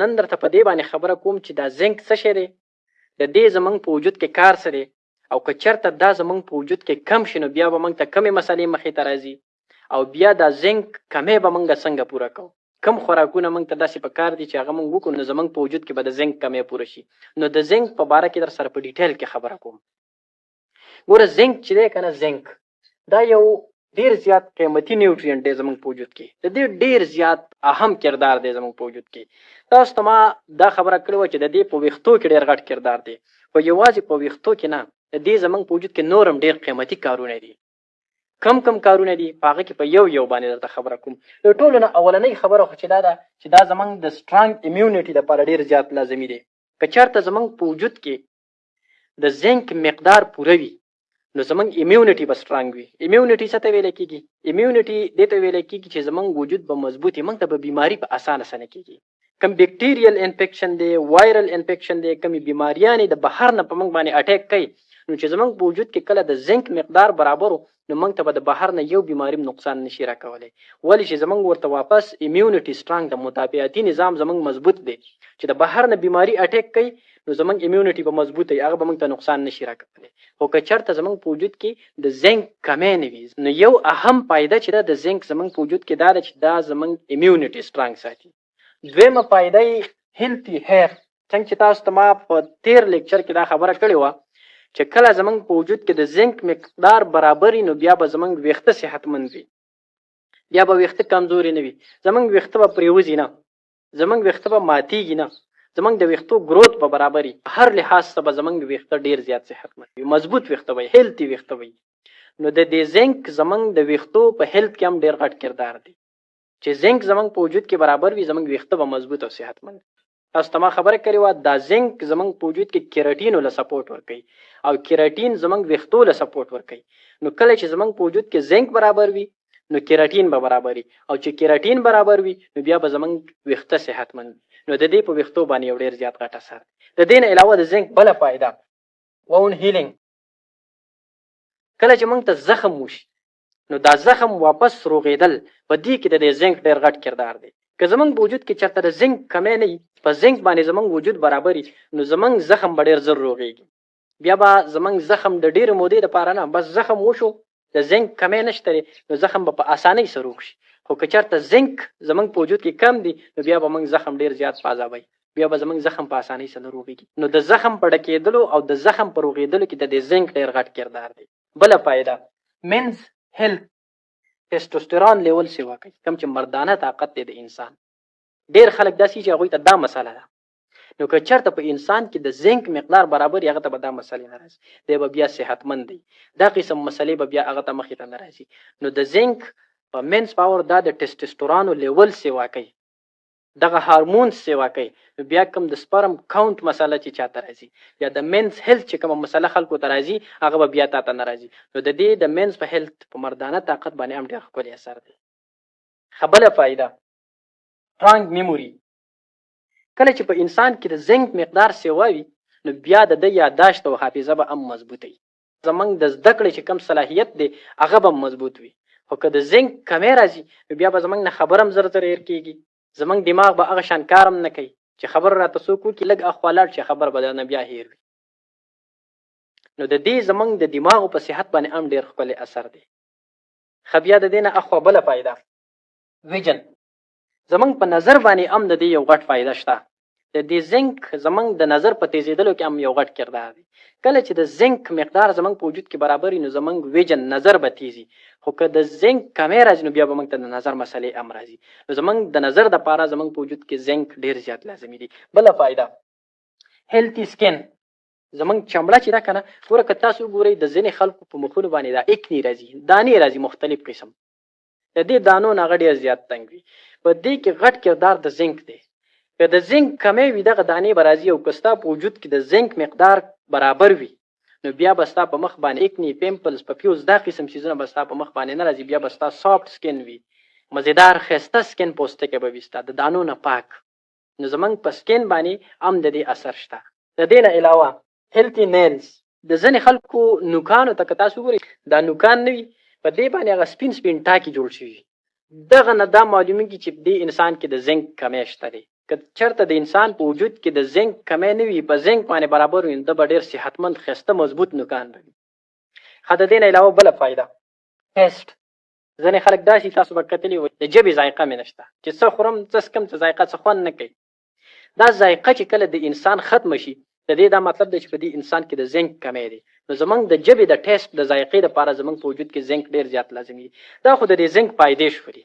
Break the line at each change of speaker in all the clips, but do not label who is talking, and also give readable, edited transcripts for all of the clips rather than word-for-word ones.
نن درته په دې باندې خبره کوم چې دا زنک څه شی دی، د دې زمونږ په وجود کې کار څه دی، او که چېرته دا زمونږ په وجود کې کم شي نو بیا به موږ ته کمې مسلې مخې ته راځي، او بیا دا زنک کمې به موږ څنګه پوره کوو. کم خوراکونه موږ ته داسې پکار دي چې هغه موږ وکړو نو زموږ په وجود کې به د زنک کمې پوره شي. نو د زنک په باره کې در سره په ډیټیل کې خبره کوم. ګوره زنک چې دی که نه، زنک دا یو ډیر زیات قیمتي نیوټرینټ دی زموږ په وجود کې. د دې ډیر زیات اهم کردار دی زموږ په وجود کې. تاسو ته ما دا خبره کړې وه چې د دې په ویښتو کې ډیر غټ کردار دی، خو یوازې په ویښتو کې نه، د دې زموږ په وجود کې نور هم ډیر قیمتي کارونه دي. کم کارونه دي، په هغه کې په یو باندې درته خبره کوم. د ټولو نه اولنۍ خبره خو چې دا ده چې دا زموږ د سټرانګ امیونټي لپاره ډیر زیات لازمي دی. که چېرته زموږ په وجود کې د زنک مقدار پوره وي نو زموږ امیونټي به سټرانګ وي. امیونټي څه ته ویل کېږي؟ امیونټي دې ته ویل کېږي چې زموږ وجود به مضبوط وي، موږ ته به بیماري په اسانه سره نه کېږي. کم بیکټیریل انفیکشن دی، وایرل انفیکشن دی، کمې بیماریانې د بهر نه په موږ باندې اټیک کوي، نو چې زموږ په وجود کې کله د زنک مقدار برابر نو موږ ته به د بهر نه یو بیماري نقصان نشي راکولی. ولې چې زموږ ورته واپس امیونټي سټرانګ د مدافعتي نظام زموږ مضبوط دی، چې د بهر نه بیماري اټیک کوي نو زموږ امیونټي به مضبوط وي، هغه به موږ ته نقصان نشي راکولی. خو که چېرته زموږ په وجود کې د زنک کمی نه وي نو یو اهم فایده چې ده د زنک زموږ په وجود کې دا ده چې دا زموږ امیونټي سټرانګ ساتي. دویمه فایده یې هیلتي هیر. څنګه چې تاسو ته ما په تیر لیکچر کې دا خبره کړې وه چې کله زموږ په وجود کې د زنک مقدار برابر وي نو بیا به زموږ ویښته صحتمند وي، بیا به ویښته کمزوري نه وي، زموږ ویښته به پرېوځي نه، زموږ ویښته به ماتېږي نه، زموږ د ویښتو گروث به برابر وي. هر لحاظ څخه به زموږ ویښته ډېر زیات صحتمند وي، مضبوط ویښته وي، هیلتي ویښته وي. نو د دې زنک زموږ د ویښتو په هیلت کې هم ډېر غټ کردار دی. چې زنک زموږ په وجود کې برابر وي زموږ ویښته به مضبوط او صحتمند. تاسو ته ما خبره کړې وه دا زنک زموږ په وجود کې کیراټینو له سپورټ ورکوي، او کیراټین زموږ ویښتو له سپورټ ورکوي. نو کله چې زموږ په وجود کې زنک برابر وي نو کیراټین به برابر وي، او چې کیراټین برابر وي نو بیا به زموږ ویښته صحتمند وي. نو د دې په ویښتو باندې یو ډېر زیات غټ اثر دی. د دې نه علاوه د زنک بله فایده وون هیلینګ. کله چې موږ ته زخم وشي نو دا زخم واپس روغېدل، په دې کې د دې زنک ډېر غټ کردار دی. که زموږ په وجود کې چېرته د زنک کمی نه وي، په زنک باندې زموږ وجود برابر وي نو زموږ زخم به ډېر زر روغېږي. بیا به زموږ زخم د ډېرې مودې لپاره نه، بس زخم وشو د زنک کمی نشته دی نو زخم به په اسانۍ سره روغ شي. خو که چېرته زنک زموږ په وجود کې کم دی نو بیا به موږ زخم ډېر زیات پازابوي، بیا به زموږ زخم په اسانۍ سره نه روغېږي. نو د زخم په ډکېدلو او د زخم په روغېدلو کې د دې زنک ډېر غټ کردار دی. بله فایده مینز هیلث، ټسټوسټران لیول سیوا کوي، کوم چې مردانه طاقت دی د انسان. ډېر خلک داسې چې هغوی ته دا مسله ده، نو که چېرته په انسان کې د زنک مقدار برابر هغه ته به دا مسلې نه راځي، دی به بیا صحتمند دی. دا قسم مسلې به بیا هغه ته مخې ته نه راځي. نو د زنک په مینس پاور دا د ټسټوسټرانو لیول سیوا کوي، دغه هارمونز سیوا کوي. نو بیا کوم د سپرم کاونټ مسله چې چاته راځي، یا د مینس هیلث چې کومه مسله خلکو ته راځي هغه به بیا تا ته نه راځي. نو د دې د مینس په هیلث په مردانه طاقت باندې هم ډېر ښکلی اثر دی. بله فایده سټرانګ میموري. کله چې په انسان کې د زنک مقدار سیوا وي نو بیا د ده یادداشت او حافظه به هم مضبوطه وي، زموږ د زده کړې چې کم صلاحیت دی هغه به مضبوط وي. خو که د زنک کمی راځي نو بیا به زموږ نه خبره هم زر هېر کېږي، زموږ دماغ به هغه شان کار هم نه کوي چې خبر راته څوک وکړي لږ اخوا لاړ چې خبر به درنه بیا هېر وي. نو د دې زموږ د دماغو په صحت باندې هم ډېر ښکلی اثر دی. ښه بیا د دې نه اخوا بله فایده ویژن. زموږ په نظر باندې هم د دې یو غټ فایده شته. د دې زنک زموږ د نظر په تیزېدلو کې هم یو غټ کردار دی. کله چې د زنک مقدار زموږ په وجود کې برابر وي نو زموږ ویژن نظر به تیزي. خو که د زنک کمی راځي نو بیا به موږ ته د نظر مسلې هم راځي. نو زموږ د نظر دپاره زموږ په وجود کې زنک ډېر زیات لازمي دی. بله فایده هیلتي سکین. زموږ چمړه چې ده که نه، ګوره که تاسو وګورئ د ځینې خلکو په مخونو باندې دا اکني راځي، دانې راځي مختلف قسم، د دې دانو نه هغه ډېر زیات تنګ وي. په دې کې غټ کردار د زنک دی. که د زنک کمی وي دغه دانې به راځي، او که ستا په وجود کې د زنک مقدار برابر وي نو بیا به ستا په مخ باندې اکني، پیمپلز، پفیوز، دا قسم چیزونه به ستا په مخ باندې نه راځي. بیا به ستا سافټ سکین وي، مزیدار ښایسته سکین پوستکی به وي ستا د دانو نه پاک. نو زموږ په سکین باندې هم د دې اثر شته. د دې نه علاوه هیلتي نیلز. د ځینې خلکو نوکانو ته که تاسو وګورئ دا نوکان نه وي، په دې باندې هغه سپین سپین ټاکي جوړ شوي. دغه نه دا معلومیږي چې دې انسان کې د زنک کمی شته دی. که چېرته د انسان په وجود کې د زنک کمی نه وي، په زنک باندې برابر وي، نو ده به ډېر صحتمند ښایسته مضبوط نوکان به وي. ښه د دې نه علاوه بله فایده ټیسټ. ځینې خلک داسې تاسو به کتلي وي د ژبې ذایقه مې نشته، چې څه خورم څه څکم څه ذایقه څه خوند نه کوي. دا ذایقه چې کله د انسان ختمه شي، د دې دا مطلب دی چې په دې انسان کې د زنک کمی دی. نو زمونږ د ژبې د ټیسټ د ذایقې لپاره زمونږ په وجود کې زنک ډېر زیات لازمي دی. دا خو د دې زنک فایدې شولې.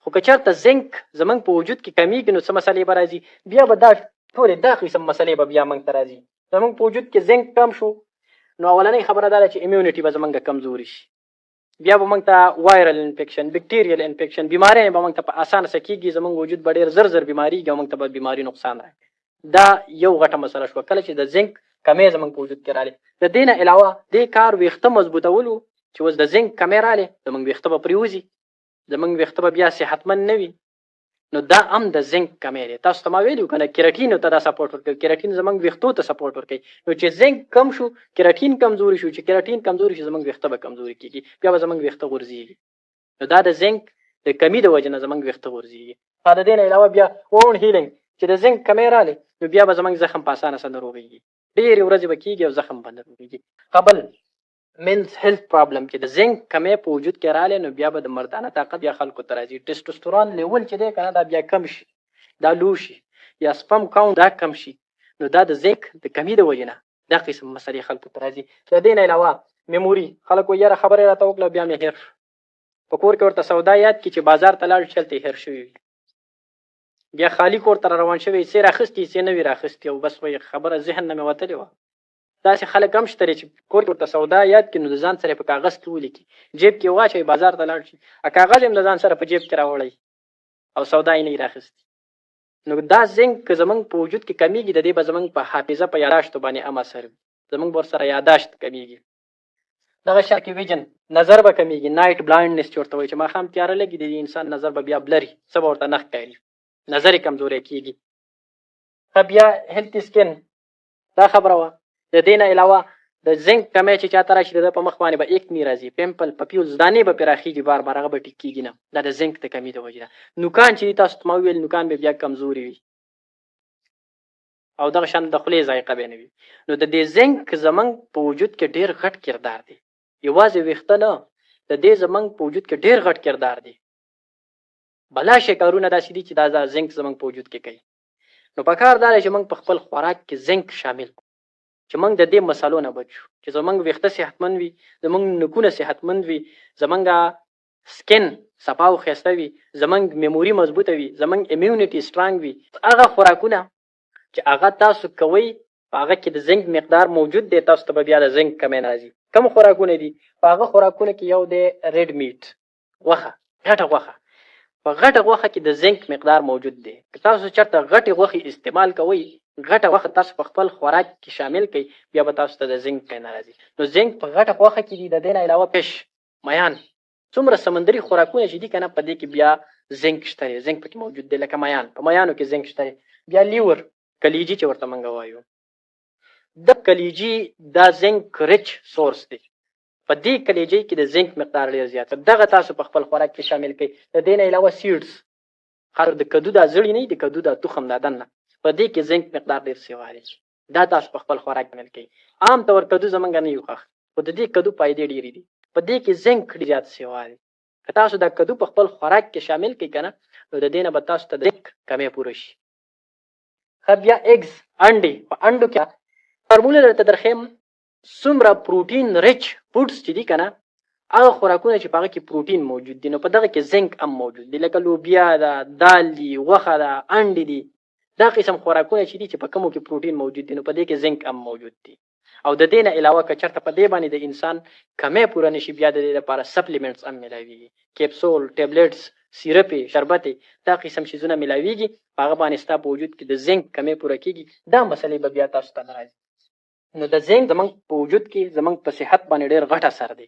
خو که چېرته زنک زمونږ په وجود کې کمیږي نو څه مسلې به راځي؟ بیا به دا ټولې دا قسم مسلې به بیا موږ ته راځي. زمونږ په وجود کې زنک کم شو نو اولنۍ خبره دا ده چې امیونټي به زمونږ کمزوري شي. بیا به موږ ته وایرل انفیکشن، بکټیریل انفیکشن، بیمارۍ به موږ ته په اسانه څه کېږي. زمونږ وجود به ډېر زر بیمارېږي او موږ ته به بیماري نقصان راکړي. دا یو غټه مسله شوه کله چې د زنک کمی زمونږ په وجود کې راغلی. د دې نه علاوه دې کار ویښته مضبوطولو چې اوس د زنک کمی راغلی، زمونږ ویښته به پرېوځي، زمونږ ویښته به بیا صحتمند نه وي. نو دا هم د زنک کمی دی. تاسو ته ما ویلي وو که نه، کیراټین ته دا سپورټ ورکوي. کیراټین زمونږ ویښتو ته سپورټ ورکوي. نو چې زنک کم شو کیراټین کمزوري شو، چې کیراټین کمزوري شي زمونږ ویښته به کمزوري کېږي، بیا به زمونږ ویښته غورځېږي. نو دا د زنک د کمي د وجې نه زمونږ ویښته غورځېږي. د دې نه علاوه بیا وون هیلینګ، چې د زنک کمی راغلی نو بیا به زمونږ زخم په اسانه سره ناروغېږي، ډېرې ورځې به کېږي او زخم به ناروغېږي. قبل مینز هیلث پرابلم چې د زنک کمی په وجود کې راغلی نو بیا به د مردانه طاقت بیا خلکو ته راځي. ټسټوسټرون لیول چې دی که نه دا بیا کم شي، دا لو شي، یا سپم کاونټ دا کم شي. نو دا د زنک د کمی د وجې نه دا قسم مسلې خلکو ته راځي. د دې نه علاوه میموري، خلک وایي یاره خبرې راته وکړه بیا مې هېر شو. په کور کې ورته سودا یاد کړي چې بازار ته لاړ شي هلته یې هېر شوي وي. بیا خالي کور ته روان شوی څه راخیستي څه نه وي راخیستي او بس وایي خبره ذهن نه مې وتلې وه. داسې خلک هم شته چې کور کې ورته سودا یاد کړي نو د ځان سره یې په کاغذ کې ولیکي، جیب کې واچوي، بازار ته لاړ شي کاغذ یې هم د ځان سره په جیب کې راوړی او سودا یې نه وي راخیستي. نو دا زنک که زمونږ په وجود کې کمیږي د دې به زمونږ په حافظه په یاداشتو باندې هم اثر وي، زمونږ به ورسره یاداشت کمیږي. دغه شان کې ویژن، نظر به کمیږي، نایټ بلایندنس چې ورته وایي چې ماښام تیاره لګي د انسان نظر به بیا بلري، څه به ورته نه ښکاري، نظر یې کمزوری کېږي. بیا هیلتي سکن، دا خبره وه. د دې نه علاوه د زنک کمی چې چاته راشي د ده په مخ باندې به ایکني راځي، پیمپل، پپیولز، دانې به پرې راخېږي بار بار، هغه به ټیک کېږي نه. دا د زنک د کمي د وجې ده. نوکان چې دي تاسو ته ما وویل نوکان به بیا کمزوري وي او دغه شان د خولې ذایقه به نه وي. نو د دې زنک زمونږ په وجود کې ډېر غټ کردار دی، یوازې ویښته نه، د دې زمونږ په وجود کې ډېر غټ کردار دی. بلا شي کارونه داسې دي چې دا زنک زمونږ په وجود کې کوي. نو پکار دا دی چې موږ په خپل خوراک کې زنک شامل کړو چې موږ د دې مسلو نه بچ شو، چې زمونږ ویښته صحتمند وي، زمونږ نوکونه صحتمند وي، زمونږ سکن صفا او ښایسته وي، زمونږ میموري مضبوطه وي، زمونږ امیونټي سټرانګ وي. هغه خوراکونه چې هغه تاسو کوئ په هغه کې د زنک مقدار موجود دی، تاسو ته به بیا د زنک کمی نه راځي. کوم خوراکونه دي؟ په هغه خوراکونه کې یو دی ریډ میټ، غوښه، غټه غوښه. په غټه غوښه کې د زنک مقدار موجود دی. که تاسو چېرته غټې غوښې استعمال کوئ، غټه غوښه تاسو په خپل خوراک کې شامل کړئ، بیا به تاسو ته د زنک کمی نه راځي. نو زنک په غټه غوښه کې دي. د دې نه علاوه فش، میان، څومره سمندري خوراکونه چې دي که نه په دې کې بیا زنک شته دی، زنک پکې موجود دی. لکه میان، په میانو کې زنک شته دی. بیا لیور، کلیجي چې ورته موږ وایو، د کلیجي دا زنک ریچ سورس دی. په دې کلیجۍ کې د زنک مقدار ډېر زیات دی. دغه تاسو په خپل خوراک کې شامل کړئ. د دې نه علاوه سیډز، د کدو دا زړي نه د کدو دا تخم دا دننه، په دې کې زنک مقدار ډېر سیوا دی. دا تاسو په خپل خوراک شامل کړئ. عام طور کدو زمونږ نه یو خوښ، خو د دې کدو فایدې ډېرې دي. په دې کې زنک ډېر زیات سیوا دی. که تاسو دا کدو په خپل خوراک کې شامل کړئ که نه، نو د دې نه به تاسو ته د زنک کمی پوره شي. بیا ایګز، انډې. په انډو کې فارموله درته درښیم، څومره پروټین ریچ فوډس چې دي که نه، هغه خوراکونه چې په هغه کې پروټین موجود دي، نو په دغه کې زنک هم موجود دي. لکه لوبیا ده، دال دي، غوښه ده، انډې دي. دا قسم خوراکونه چې دي چې په کومو کې پروټین موجود دي، نو په دې کې زنک هم موجود دي. او د دې نه علاوه که چېرته په دې باندې د انسان کمی پوره نه شي، بیا د دې لپاره سپلیمنټس هم میلاویږي، کیپسول، ټیبلیټس، سیرپې، شربتې، دا قسم شیزونه میلاویږي. په هغه باندې ستا په وجود کې د زنک کمی پوره کېږي. دا مسلې به بیا تاسو ته نه راځي. نو د زنک زمونږ په وجود کې زمونږ په صحت باندې ډېر غټ اثر دی.